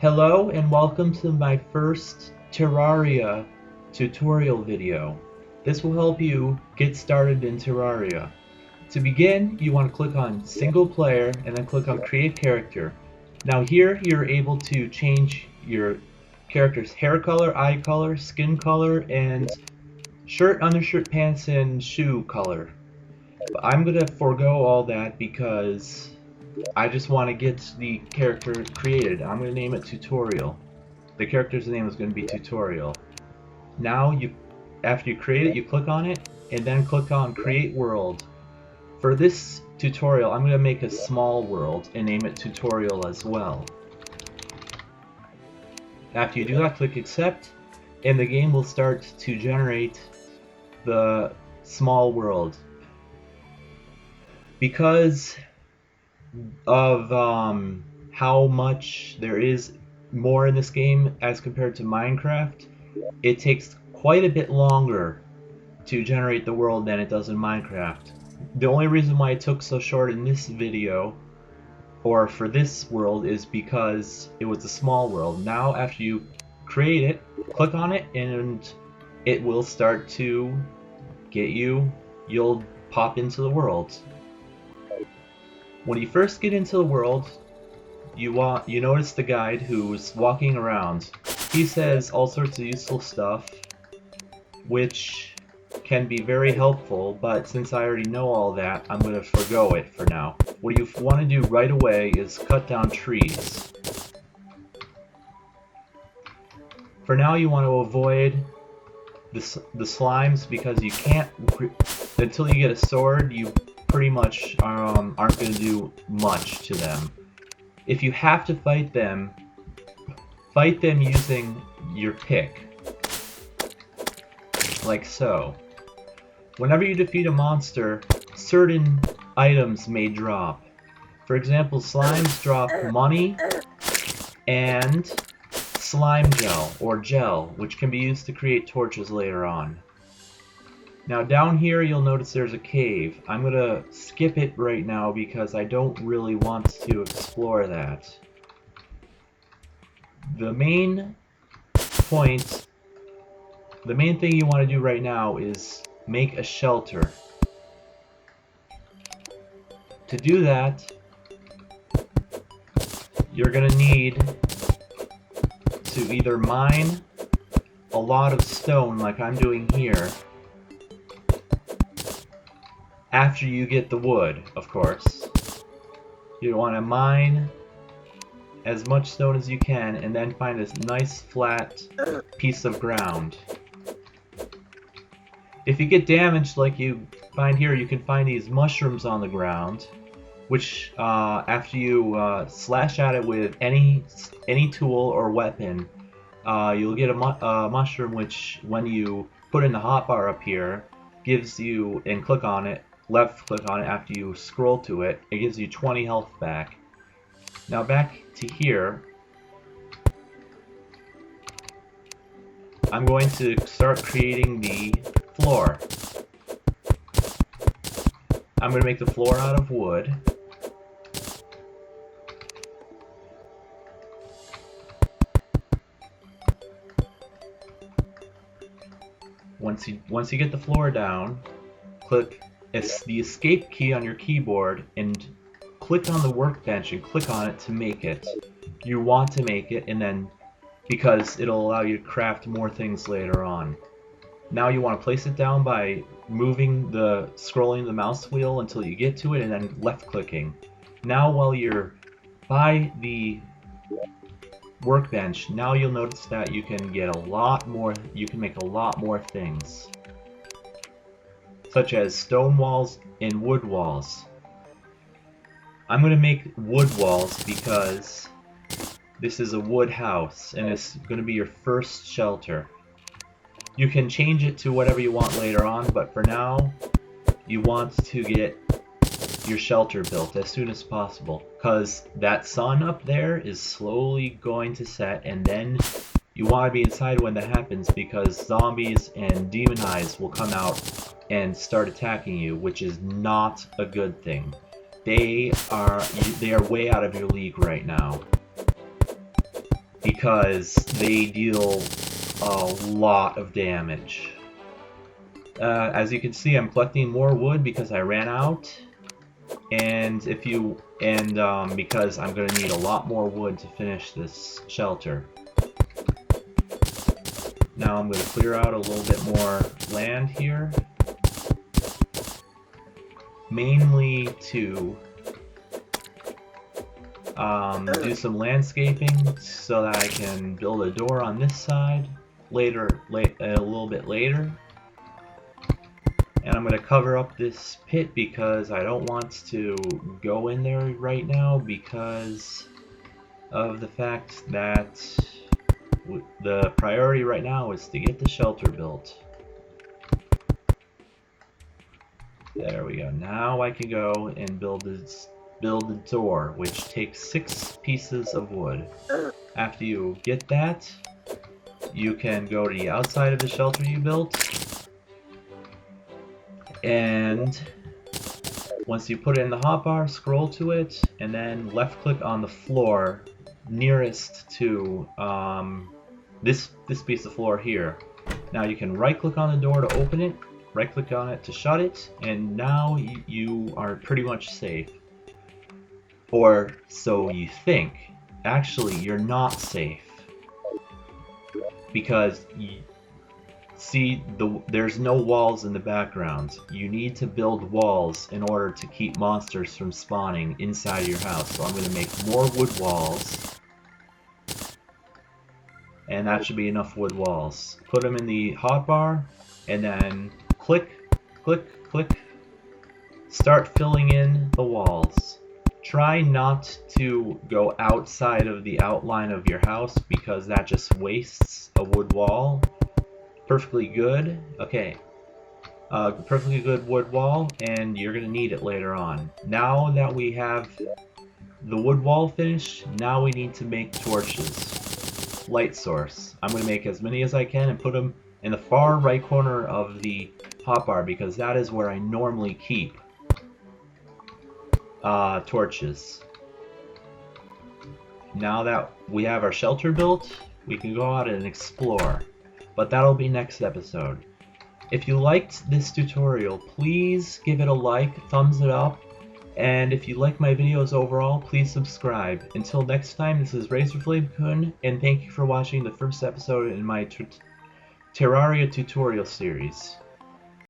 Hello and welcome to my first Terraria tutorial video. This will help you get started in Terraria. To begin, you want to click on Single Player and then click on Create Character. Now here you're able to change your character's hair color, eye color, skin color, and shirt, undershirt, pants, and shoe color. But I'm going to forego all that because I just want to get the character created. I'm going to name it Tutorial. The character's name is going to be Tutorial. Now, after you create it, you click on it, and then click on Create World. For this tutorial, I'm going to make a small world and name it Tutorial as well. After you do that, click Accept, and the game will start to generate the small world. Because of how much there is more in this game as compared to Minecraft, it takes quite a bit longer to generate the world than it does in Minecraft. The only reason why it took so short in this video, or for this world, is because it was a small world. Now after you create it, click on it and it will start to get you'll pop into the world. When you first get into the world, you notice the guide who's walking around. He says all sorts of useful stuff, which can be very helpful, but since I already know all that, I'm going to forego it for now. What you want to do right away is cut down trees. For now, you want to avoid the slimes because you can't, until you get a sword, you pretty much aren't going to do much to them. If you have to fight them using your pick, like so. Whenever you defeat a monster, certain items may drop. For example, slimes drop money and slime gel, or gel, which can be used to create torches later on. Now down here you'll notice there's a cave. I'm going to skip it right now because I don't really want to explore that. The main thing you want to do right now is make a shelter. To do that, you're going to need to either mine a lot of stone like I'm doing here, after you get the wood, of course. You want to mine as much stone as you can and then find this nice flat piece of ground. If you get damaged like you find here, you can find these mushrooms on the ground, which after you slash at it with any tool or weapon, you'll get a mushroom which, when you put in the hotbar up here, gives you, and click on it, left click on it after you scroll to it, it gives you 20 health back. Now back to here, I'm going to start creating the floor. I'm going to make the floor out of wood. Once you get the floor down, click the escape key on your keyboard and click on the workbench and click on it to make it. You want to make it, and then because it'll allow you to craft more things later on. Now you want to place it down by scrolling the mouse wheel until you get to it and then left clicking. Now while you're by the workbench, now you'll notice that you can get a lot more, you can make a lot more things, such as stone walls and wood walls. I'm going to make wood walls because this is a wood house and it's going to be your first shelter. You can change it to whatever you want later on, but for now you want to get your shelter built as soon as possible, because that sun up there is slowly going to set, and then you want to be inside when that happens because zombies and demon eyes will come out and start attacking you, which is not a good thing. They are way out of your league right now. because they deal a lot of damage. As you can see, I'm collecting more wood because I ran out, and because I'm gonna need a lot more wood to finish this shelter. Now I'm gonna clear out a little bit more land here, mainly to do some landscaping so that I can build a door on this side a little bit later. And I'm going to cover up this pit because I don't want to go in there right now because of the fact that the priority right now is to get the shelter built. There we go. Now I can go and build the door, which takes 6 pieces of wood. After you get that, you can go to the outside of the shelter you built, and once you put it in the hotbar, scroll to it, and then left click on the floor nearest to this piece of floor here. Now you can right click on the door to open it, right click on it to shut it, and now you are pretty much safe. Or so you think. Actually, you're not safe. Because there's no walls in the background. You need to build walls in order to keep monsters from spawning inside your house. So I'm going to make more wood walls. And that should be enough wood walls. Put them in the hotbar, and then click, click, click. Start filling in the walls. Try not to go outside of the outline of your house because that just wastes a wood wall. Perfectly good. Okay. Perfectly good wood wall, and you're going to need it later on. Now that we have the wood wall finished, now we need to make torches. Light source. I'm going to make as many as I can and put them in the far right corner of the hotbar because that is where I normally keep torches. Now that we have our shelter built, we can go out and explore. But that'll be next episode. If you liked this tutorial, please give it a like, thumbs it up, and if you like my videos overall, please subscribe. Until next time, this is RazorFlameCun, and thank you for watching the first episode in my Terraria tutorial series.